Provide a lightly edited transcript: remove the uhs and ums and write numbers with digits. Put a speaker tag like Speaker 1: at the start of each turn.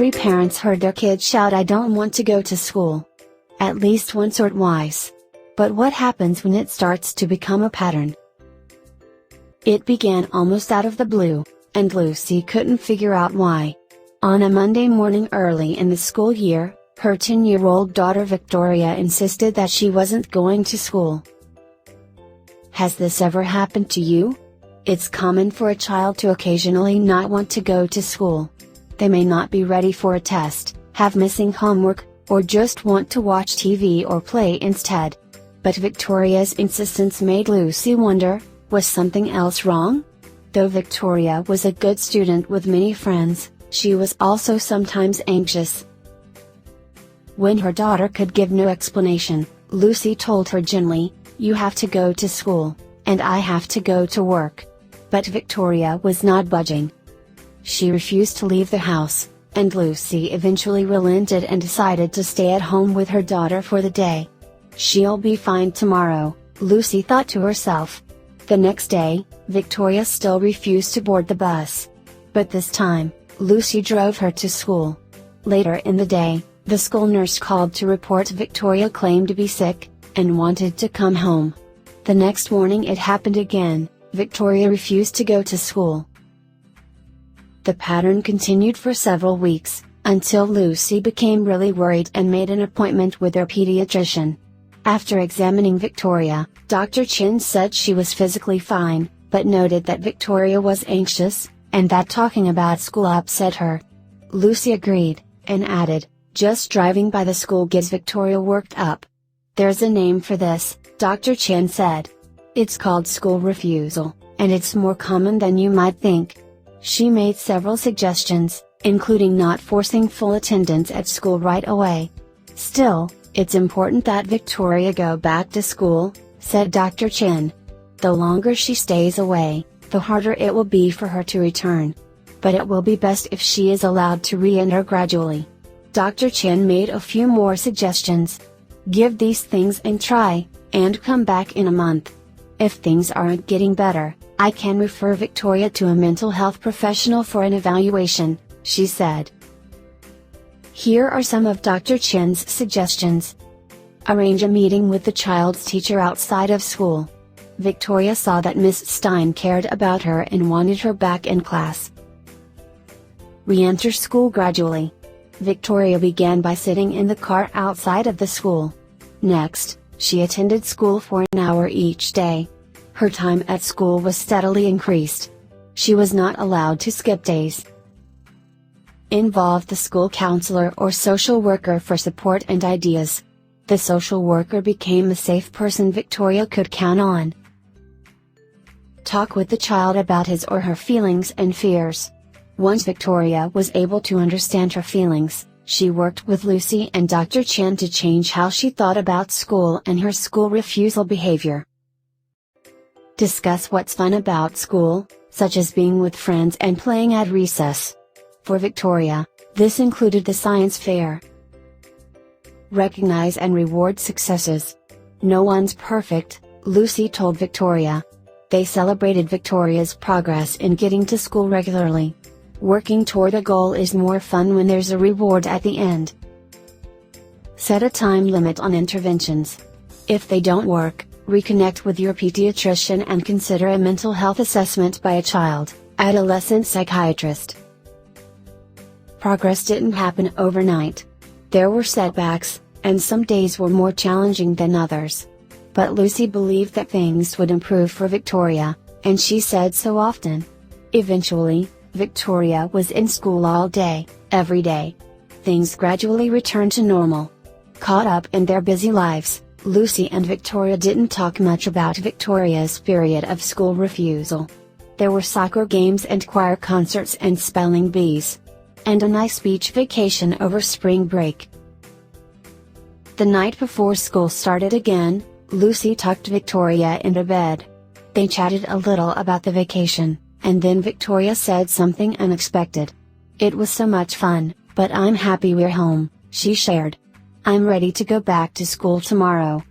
Speaker 1: Every parent's heard their kids shout, "I don't want to go to school," at least once or twice. But what happens when it starts to become a pattern? It began almost out of the blue, and Lucy couldn't figure out why. On a Monday morning early in the school year, her 10-year-old daughter Victoria insisted that she wasn't going to school. Has this ever happened to you? It's common for a child to occasionally not want to go to school. They may not be ready for a test, have missing homework, or just want to watch TV or play instead. But Victoria's insistence made Lucy wonder, was something else wrong? Though Victoria was a good student with many friends, she was also sometimes anxious. When her daughter could give no explanation, Lucy told her gently, "You have to go to school, and I have to go to work." But Victoria was not budging. She refused to leave the house, and Lucy eventually relented and decided to stay at home with her daughter for the day. "She'll be fine tomorrow," Lucy thought to herself. The next day, Victoria still refused to board the bus. But this time, Lucy drove her to school. Later in the day, the school nurse called to report Victoria claimed to be sick, and wanted to come home. The next morning it happened again, Victoria refused to go to school. The pattern continued for several weeks, until Lucy became really worried and made an appointment with her pediatrician. After examining Victoria, Dr. Chen said she was physically fine, but noted that Victoria was anxious, and that talking about school upset her. Lucy agreed, and added, "Just driving by the school gets Victoria worked up." "There's a name for this," Dr. Chen said. "It's called school refusal, and it's more common than you might think." She made several suggestions, including not forcing full attendance at school right away. "Still, it's important that Victoria go back to school," said Dr. Chen. "The longer she stays away, the harder it will be for her to return. But it will be best if she is allowed to re-enter gradually." Dr. Chen made a few more suggestions. "Give these things a try, and come back in a month. If things aren't getting better, I can refer Victoria to a mental health professional for an evaluation," she said. Here are some of Dr. Chen's suggestions. Arrange a meeting with the child's teacher outside of school. Victoria saw that Miss Stein cared about her and wanted her back in class. Re-enter school gradually. Victoria began by sitting in the car outside of the school. Next, she attended school for an hour each day. Her time at school was steadily increased. She was not allowed to skip days. Involve the school counselor or social worker for support and ideas. The social worker became a safe person Victoria could count on. Talk with the child about his or her feelings and fears. Once Victoria was able to understand her feelings, she worked with Lucy and Dr. Chen to change how she thought about school and her school refusal behavior. Discuss what's fun about school, such as being with friends and playing at recess. For Victoria, this included the science fair. Recognize and reward successes. No one's perfect, Lucy told Victoria. They celebrated Victoria's progress in getting to school regularly. Working toward a goal is more fun when there's a reward at the end. Set a time limit on interventions. If they don't work, reconnect with your pediatrician and consider a mental health assessment by a child, adolescent psychiatrist. Progress didn't happen overnight. There were setbacks, and some days were more challenging than others. But Lucy believed that things would improve for Victoria, and she said so often. Eventually, Victoria was in school all day, every day. Things gradually returned to normal. Caught up in their busy lives, Lucy and Victoria didn't talk much about Victoria's period of school refusal. There were soccer games and choir concerts and spelling bees. And a nice beach vacation over spring break. The night before school started again, Lucy tucked Victoria into bed. They chatted a little about the vacation, and then Victoria said something unexpected. "It was so much fun, but I'm happy we're home," she shared. "I'm ready to go back to school tomorrow."